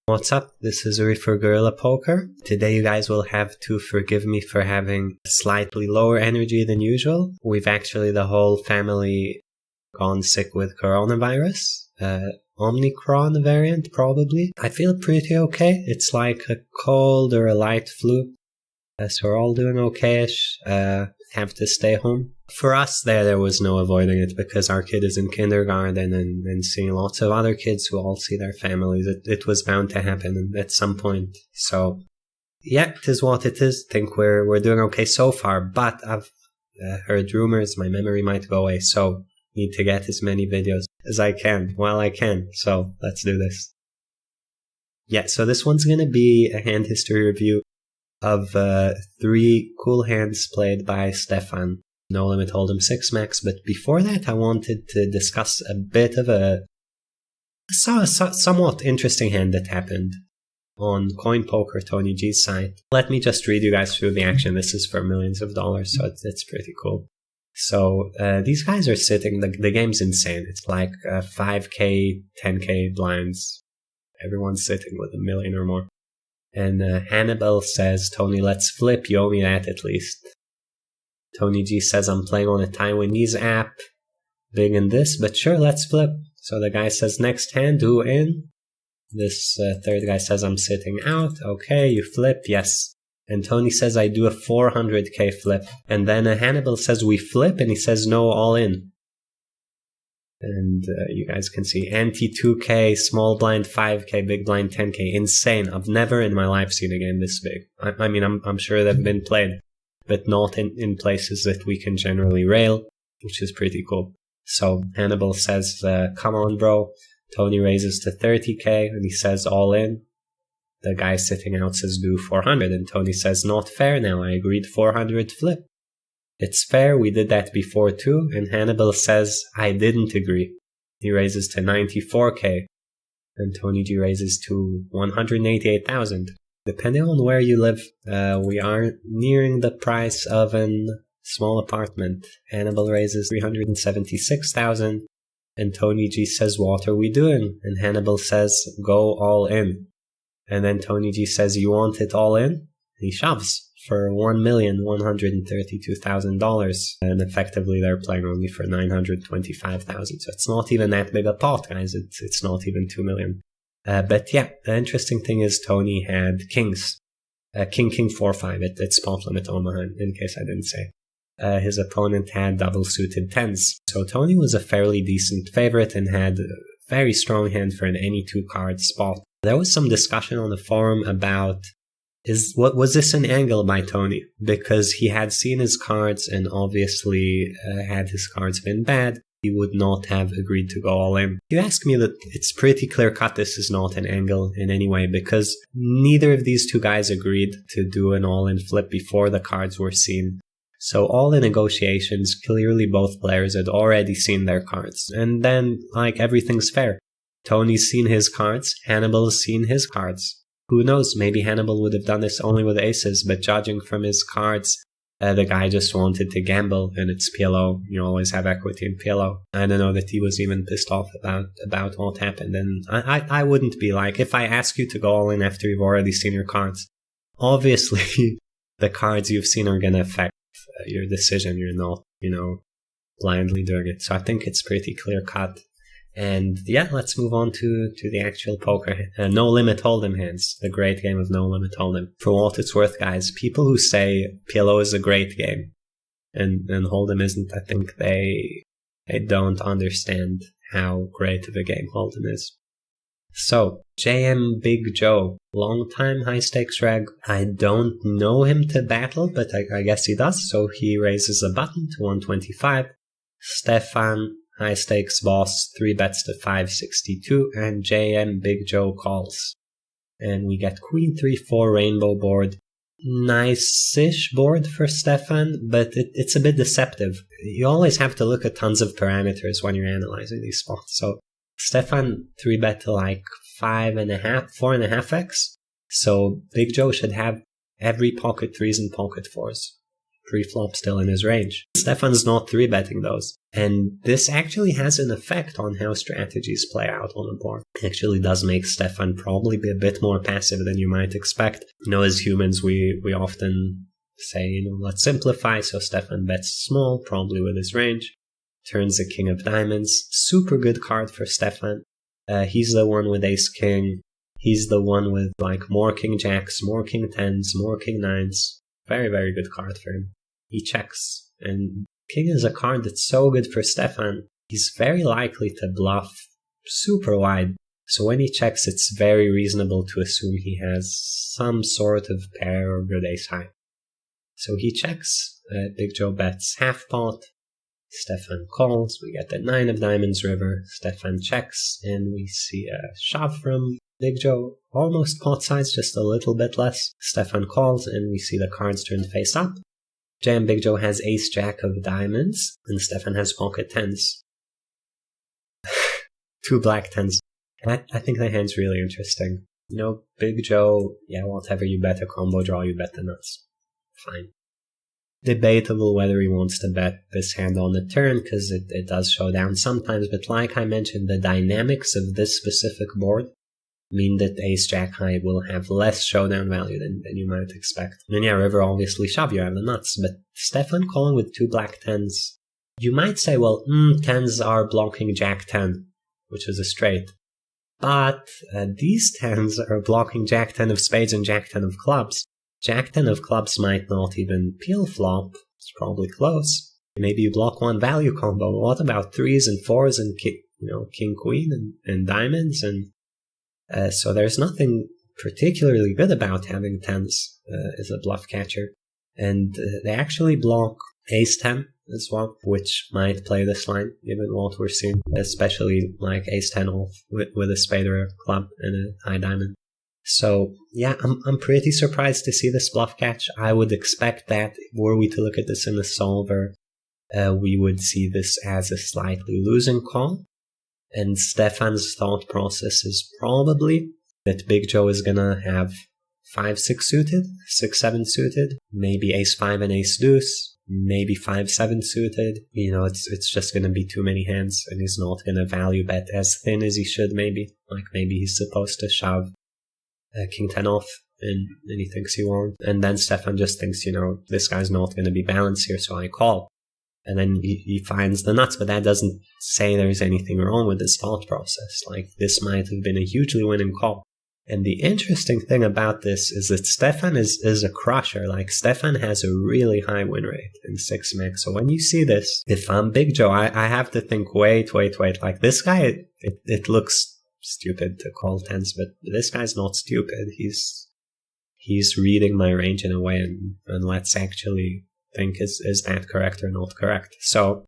What's up? This is Uri for Guerrilla Poker. Today you guys will have to forgive me for having slightly lower energy than usual. We've actually, the whole family, gone sick with coronavirus. Omicron variant, probably. I feel pretty okay. It's like a cold or a light flu. So we're all doing okay-ish. Have to stay home. For us there was no avoiding it because our kid is in kindergarten and seeing lots of other kids who all see their families. It was bound to happen at some point. So, yeah, it is what it is. I think we're doing okay so far, but I've heard rumors my memory might go away, so need to get as many videos as I can while I can. So, let's do this. Yeah, so this one's gonna be a hand history review of 3 cool hands played by Stefan. No Limit Hold'em 6 max, but before that I wanted to discuss a bit of a somewhat interesting hand that happened on Coin Poker, Tony G's site. Let me just read you guys through the action. This is for millions of dollars, so it's pretty cool. So these guys are sitting, the game's insane. It's like 5k, 10k blinds. Everyone's sitting with $1 million or more. And Hannibal says, Tony, let's flip, you owe me that at least. Tony G says, I'm playing on a Taiwanese app, big in this, but sure, let's flip. So the guy says, next hand, who in? This third guy says, I'm sitting out. Okay, you flip, yes. And Tony says, I do a 400k flip. And then Hannibal says, we flip, and he says, no, all in. And you guys can see ante 2k, small blind 5k, big blind 10k. Insane. I've never in my life seen a game this big. I mean, I'm sure they've been played, but not in places that we can generally rail, which is pretty cool. So Hannibal says, come on, bro. Tony raises to 30k, and he says, all in. The guy sitting out says, do 400, and Tony says, not fair now. I agreed 400 flip. It's fair, we did that before too, and Hannibal says, I didn't agree. He raises to 94k, and Tony G raises to 188,000. Depending on where you live, we are nearing the price of a small apartment. Hannibal raises 376,000, and Tony G says, what are we doing? And Hannibal says, go all in. And then Tony G says, you want it all in? He shoves for $1,132,000, and effectively they're playing only for 925,000. So it's not even that big a pot, guys. It's not even 2 million. But yeah, the interesting thing is Tony had kings, king 4-5 at spot limit Omaha, in case I didn't say. His opponent had double suited tens. So Tony was a fairly decent favorite and had a very strong hand for an any 2 card spot. There was some discussion on the forum about was this an angle by Tony? Because he had seen his cards, and obviously had his cards been bad, he would not have agreed to go all in. You ask me, that it's pretty clear cut this is not an angle in any way, because neither of these two guys agreed to do an all in flip before the cards were seen. So all the negotiations, clearly both players had already seen their cards, and then like everything's fair. Tony's seen his cards, Hannibal's seen his cards. Who knows, maybe Hannibal would have done this only with aces, but judging from his cards, the guy just wanted to gamble, and it's PLO. You always have equity in PLO. I don't know that he was even pissed off about what happened, and I wouldn't be like, if I ask you to go all in after you've already seen your cards, obviously the cards you've seen are going to affect your decision. You're not, blindly doing it. So I think it's pretty clear cut. And yeah, let's move on to the actual poker. No Limit Hold'em hands. The great game of No Limit Hold'em. For what it's worth, guys, people who say PLO is a great game and Hold'em isn't, I think they don't understand how great of a game Hold'em is. So, JM Big Joe, long time high stakes reg. I don't know him to battle, but I guess he does. So he raises a button to 125. Stefan, high stakes boss, 3 bets to 562, and JM Big Joe calls. And we get Queen 3-4 rainbow board. Nice-ish board for Stefan, but it's a bit deceptive. You always have to look at tons of parameters when you're analyzing these spots. So Stefan 3 bet to like 4.5x. So Big Joe should have every pocket 3s and pocket 4s. Preflop still in his range. Stefan's not 3-betting those. And this actually has an effect on how strategies play out on the board. It actually does make Stefan probably be a bit more passive than you might expect. As humans, we often say, let's simplify. So Stefan bets small, probably with his range. Turns the king of diamonds. Super good card for Stefan. He's the one with ace king. He's the one with more king jacks, more king tens, more king nines. Very, very good card for him. He checks. And king is a card that's so good for Stefan. He's very likely to bluff super wide. So when he checks, it's very reasonable to assume he has some sort of pair or good ace high. So he checks. Big Joe bets half pot. Stefan calls. We get the 9 of diamonds river. Stefan checks. And we see a shove from Big Joe. Almost pot size, just a little bit less. Stefan calls and we see the cards turn face up. Jam Big Joe has ace jack of diamonds and Stefan has pocket tens. 2 black tens. I think the hand's really interesting. Big Joe, whatever you bet a combo draw, you bet the nuts. Fine. Debatable whether he wants to bet this hand on the turn because it does show down sometimes, but like I mentioned, the dynamics of this specific board mean that ace jack high will have less showdown value than you might expect. And then river obviously shove, you have the nuts, but Stefan calling with 2 black tens. You might say, well, tens are blocking jack 10, which is a straight. But these tens are blocking jack 10 of spades and jack 10 of clubs. Jack 10 of clubs might not even peel flop. It's probably close. Maybe you block one value combo. What about 3s and 4s and king queen and diamonds? And so there's nothing particularly good about having tens as a bluff catcher. And they actually block ace 10 as well, which might play this line, given what we're seeing, especially ace 10 off with a spade or a club and a high diamond. So I'm pretty surprised to see this bluff catch. I would expect that were we to look at this in the solver, we would see this as a slightly losing call. And Stefan's thought process is probably that Big Joe is gonna have 5-6 suited, 6-7 suited, maybe ace-5 and ace-deuce, maybe 5-7 suited. It's just gonna be too many hands, and he's not gonna value bet as thin as he should. Maybe he's supposed to shove king 10 off, and he thinks he won't. And then Stefan just thinks, this guy's not gonna be balanced here, so I call. And then he finds the nuts, but that doesn't say there's anything wrong with his thought process. This might have been a hugely winning call. And the interesting thing about this is that Stefan is a crusher. Stefan has a really high win rate in 6-mix. So when you see this, if I'm Big Joe, I have to think, wait. This guy, it looks stupid to call tens, but this guy's not stupid. He's reading my range in a way, and let's actually think, is that correct or not correct? So,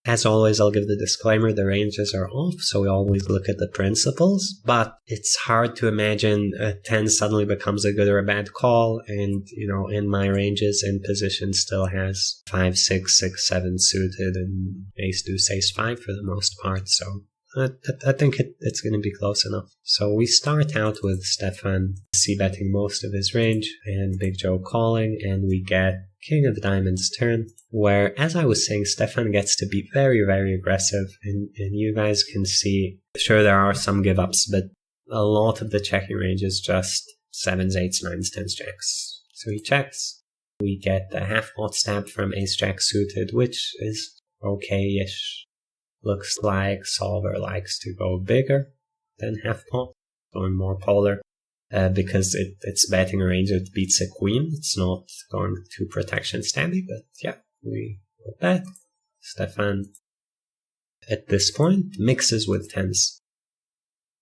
as always, I'll give the disclaimer, the ranges are off, so we always look at the principles, but it's hard to imagine a 10 suddenly becomes a good or a bad call, and, in my ranges, in position still has 5, 6, 6, 7 suited, and ace-deuce, ace-5 for the most part, so I think it's going to be close enough. So we start out with Stefan c-betting most of his range and Big Joe calling, and we get king of diamonds turn, where, as I was saying, Stefan gets to be very, very aggressive, and you guys can see, sure, there are some give-ups, but a lot of the checking range is just 7s, 8s, 9s, 10s, jacks. So he checks. We get the half-pot stab from ace-jack suited, which is okay-ish. Looks like solver likes to go bigger than half-pot, going more polar, because it's betting a range that beats a queen. It's not going too protection stabby, but we bet. Stefan, at this point, mixes with tens.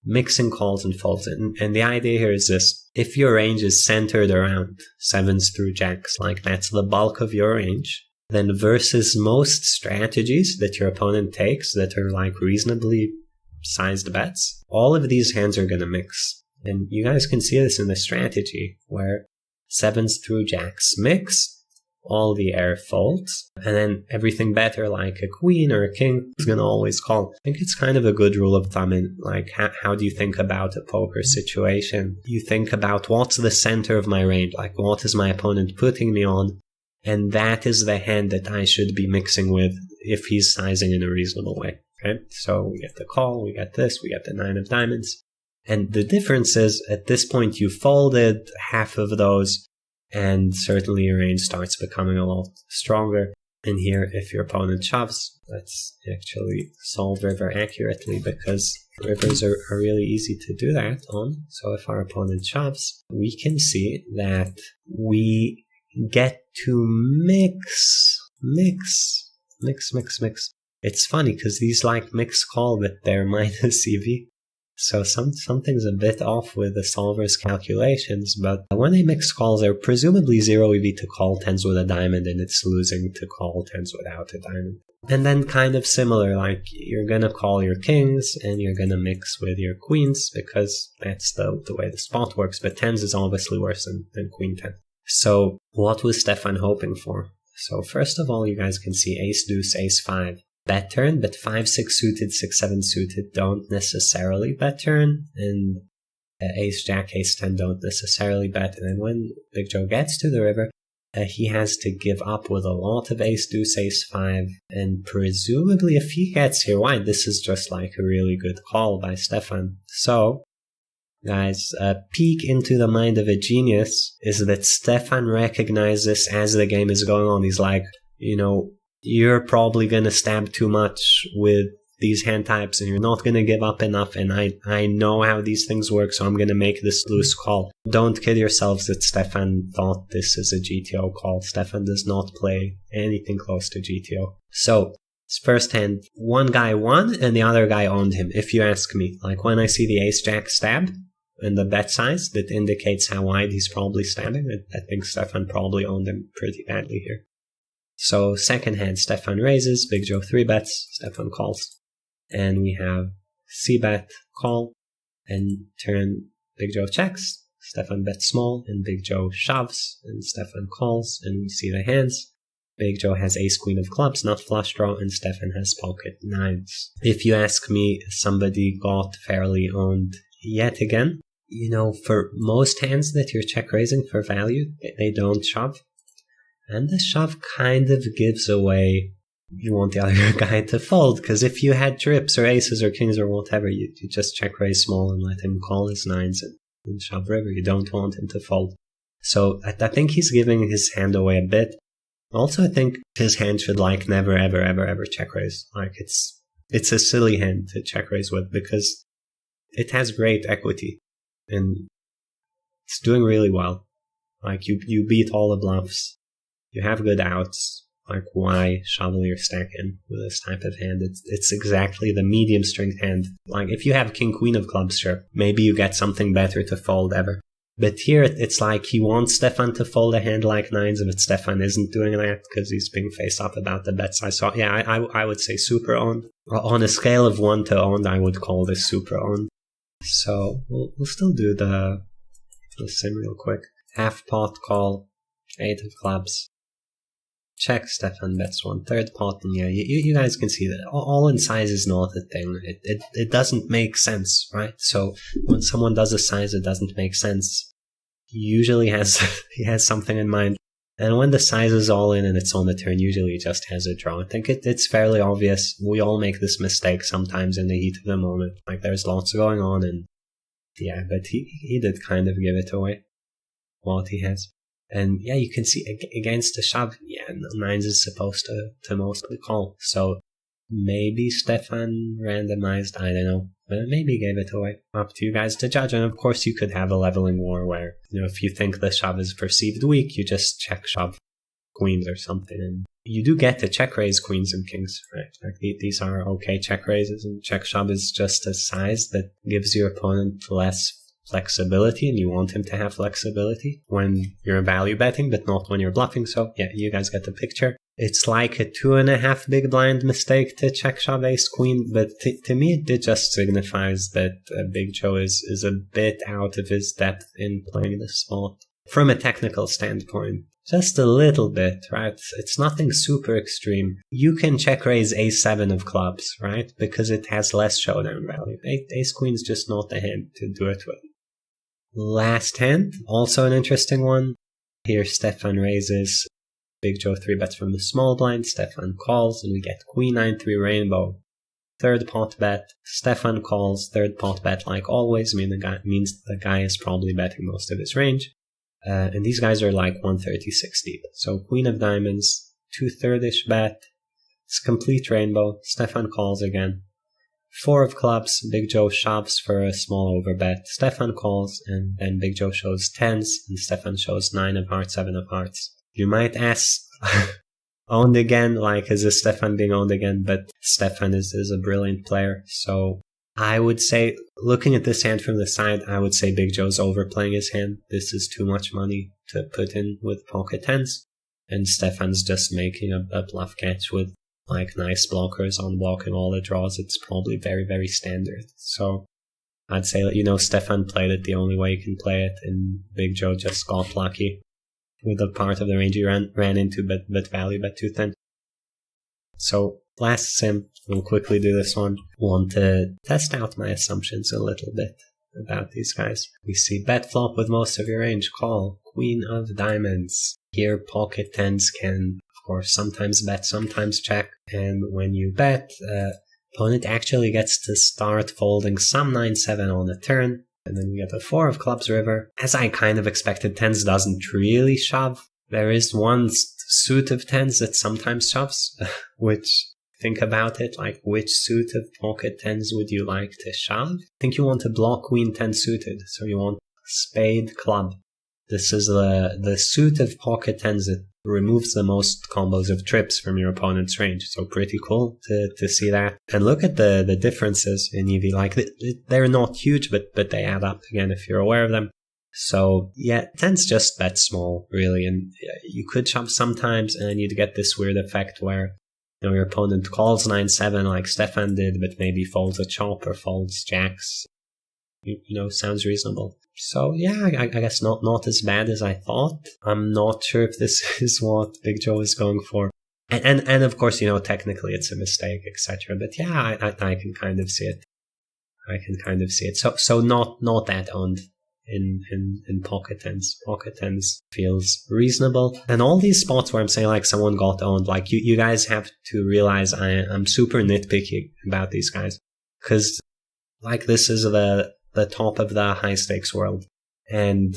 Mixing calls and folds. And the idea here is this. If your range is centered around 7s through jacks, that's the bulk of your range, then versus most strategies that your opponent takes that are reasonably sized bets, all of these hands are going to mix. And you guys can see this in the strategy where 7s through jacks mix, all the air folds, and then everything better like a queen or a king is going to always call. I think it's kind of a good rule of thumb in how do you think about a poker situation? You think about what's the center of my range, what is my opponent putting me on? and that is the hand that I should be mixing with if he's sizing in a reasonable way. Okay, so we get the call, we get this, we get the 9 of diamonds. And the difference is, at this point, you folded half of those, and certainly your range starts becoming a lot stronger. And here, if your opponent shoves, let's actually solve river accurately, because rivers are really easy to do that on. So if our opponent shoves, we can see that we get to mix. It's funny, because these like mix call, but they're minus EV. So something's a bit off with the solver's calculations, but when they mix calls, they're presumably 0 EV to call tens with a diamond, and it's losing to call tens without a diamond. And then kind of similar, like you're gonna call your kings, and you're gonna mix with your queens, because that's the way the spot works, but tens is obviously worse than queen 10. So what was Stefan hoping for? So first of all, you guys can see ace deuce, ace 5. Bet turn, but 5, 6 suited, 6, 7 suited don't necessarily bet turn, and ace jack, ace 10 don't necessarily bet. And then when Big Joe gets to the river, he has to give up with a lot of ace deuce, ace 5, and presumably if he gets here wide, this is just like a really good call by Stefan. So, guys, a peek into the mind of a genius is that Stefan recognizes as the game is going on. He's like, you're probably going to stab too much with these hand types, and you're not going to give up enough, and I know how these things work, so I'm going to make this loose call. Don't kid yourselves that Stefan thought this is a GTO call. Stefan does not play anything close to GTO. So, his first hand, one guy won, and the other guy owned him, if you ask me. Like, when I see the ace-jack stab, and the bet size, that indicates how wide he's probably stabbing. I think Stefan probably owned him pretty badly here. So second hand, Stefan raises, Big Joe 3 bets, Stefan calls. And we have c-bet, call, and turn Big Joe checks. Stefan bets small, and Big Joe shoves, and Stefan calls, and we see the hands. Big Joe has ace queen of clubs, not flush draw, and Stefan has pocket nines. If you ask me, somebody got fairly owned yet again. For most hands that you're check raising for value, they don't shove. And the shove kind of gives away, you want the other guy to fold, because if you had trips or aces or kings or whatever, you just check raise small and let him call his nines and shove river. You don't want him to fold. So I think he's giving his hand away a bit. Also, I think his hand should never ever check raise. It's a silly hand to check raise with, because it has great equity and it's doing really well. You beat all the bluffs. You have good outs. Why shovel your stack in with this type of hand? It's exactly the medium strength hand. If you have king queen of clubs, sure, maybe you get something better to fold ever. But here it's he wants Stefan to fold a hand like nines, but Stefan isn't doing that because he's being faced up about the bet size. So yeah, I would say super owned. On a scale of 1 to owned, I would call this super owned. So we'll still do the sim real quick. Half pot call, 8 of clubs. Check, Stefan bets 1/3 pot, and yeah, you guys can see that all in size is not a thing. It doesn't make sense, right? So when someone does a size that doesn't make sense, he usually he has something in mind. And when the size is all in and it's on the turn, usually he just has a draw. I think it's fairly obvious. We all make this mistake sometimes in the heat of the moment. There's lots going on, and yeah, but he did kind of give it away, what he has. And yeah, you can see against the shove, yeah, nines is supposed to mostly call. So maybe Stefan randomized, I don't know, but maybe gave it away. Up to you guys to judge. And of course, you could have a leveling war where, if you think the shove is perceived weak, you just check shove queens or something. And you do get to check raise queens and kings, right? These are okay check raises, and check shove is just a size that gives your opponent less flexibility, and you want him to have flexibility when you're value betting, but not when you're bluffing. So yeah, you guys get the picture. It's like a 2.5 big blind mistake to check shove ace queen, but to me it just signifies that Big Joe is a bit out of his depth in playing this spot. From a technical standpoint, just a little bit, right? It's nothing super extreme. You can check raise ace 7 of clubs, right? Because it has less showdown value. Ace queen's just not the hand to do it with. Last hand, also an interesting one. Here Stefan raises, Big Joe 3-bets from the small blind, Stefan calls, and we get Queen 9-3 rainbow. Third pot bet, Stefan calls, third pot bet like always, means the guy is probably betting most of his range. And these guys are like 136 deep. So Queen of Diamonds, 2/3-ish bet, it's complete rainbow, Stefan calls again. 4 of clubs, Big Joe shoves for a small overbet, Stefan calls, and then Big Joe shows 10s, and Stefan shows 9 of hearts, 7 of hearts. You might ask, owned again, like is this Stefan being owned again? But Stefan is a brilliant player, so I would say, looking at this hand from the side, I would say Big Joe's overplaying his hand. This is too much money to put in with pocket 10s, and Stefan's just making a bluff catch with like nice blockers on blocking all the draws. It's probably very, very standard. So I'd say, Stefan played it the only way you can play it, and Big Joe just got lucky with the part of the range he ran into, but value bet too thin. So last sim, we'll quickly do this one. Want to test out my assumptions a little bit about these guys. We see bet flop with most of your range, call, Queen of Diamonds. Here pocket 10s can, of course, sometimes bet, sometimes check, and when you bet, opponent actually gets to start folding some 9-7 on the turn, and then we get a 4 of clubs river. As I kind of expected, 10s doesn't really shove. There is one suit of 10s that sometimes shoves, which, think about it, like which suit of pocket 10s would you like to shove? I think you want to block Queen 10 suited, so you want spade club. This is the suit of pocket 10s that removes the most combos of trips from your opponent's range. So pretty cool to see that. And look at the differences in EV. Like they're not huge, but they add up again if you're aware of them. So yeah, 10s just bet small, really. And you could shove sometimes, and then you'd get this weird effect where your opponent calls 9-7 like Stefan did, but maybe folds a chop or folds jacks. Sounds reasonable. So yeah, I guess not as bad as I thought. I'm not sure if this is what Big Joe is going for. And of course, technically it's a mistake, etc. But yeah, I can kind of see it. So not that owned in pocket 10s. Pocket 10s feels reasonable. And all these spots where I'm saying like someone got owned, like you guys have to realize I'm super nitpicky about these guys. Because like this is the top of the high stakes world, and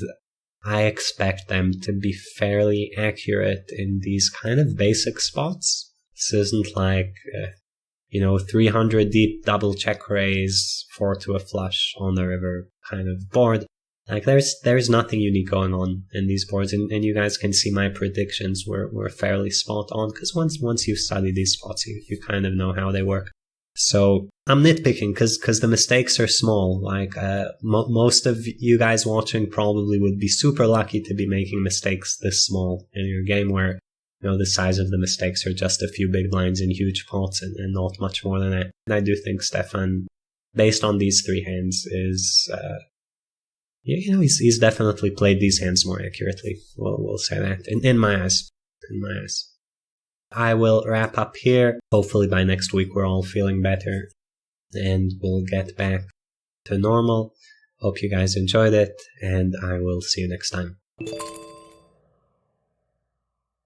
I expect them to be fairly accurate in these kind of basic spots. This isn't like 300 deep double check raise 4 to a flush on the river kind of board. Like there's nothing unique going on in these boards, and you guys can see my predictions were fairly spot on, because once you study these spots you kind of know how they work. So I'm nitpicking because the mistakes are small. Like most of you guys watching probably would be super lucky to be making mistakes this small in your game, where the size of the mistakes are just a few big blinds in huge pots and not much more than that. And I do think Stefan, based on these 3 hands, is he's definitely played these hands more accurately. We'll say that in my eyes. I will wrap up here. Hopefully by next week we're all feeling better and we'll get back to normal. Hope you guys enjoyed it, and I will see you next time.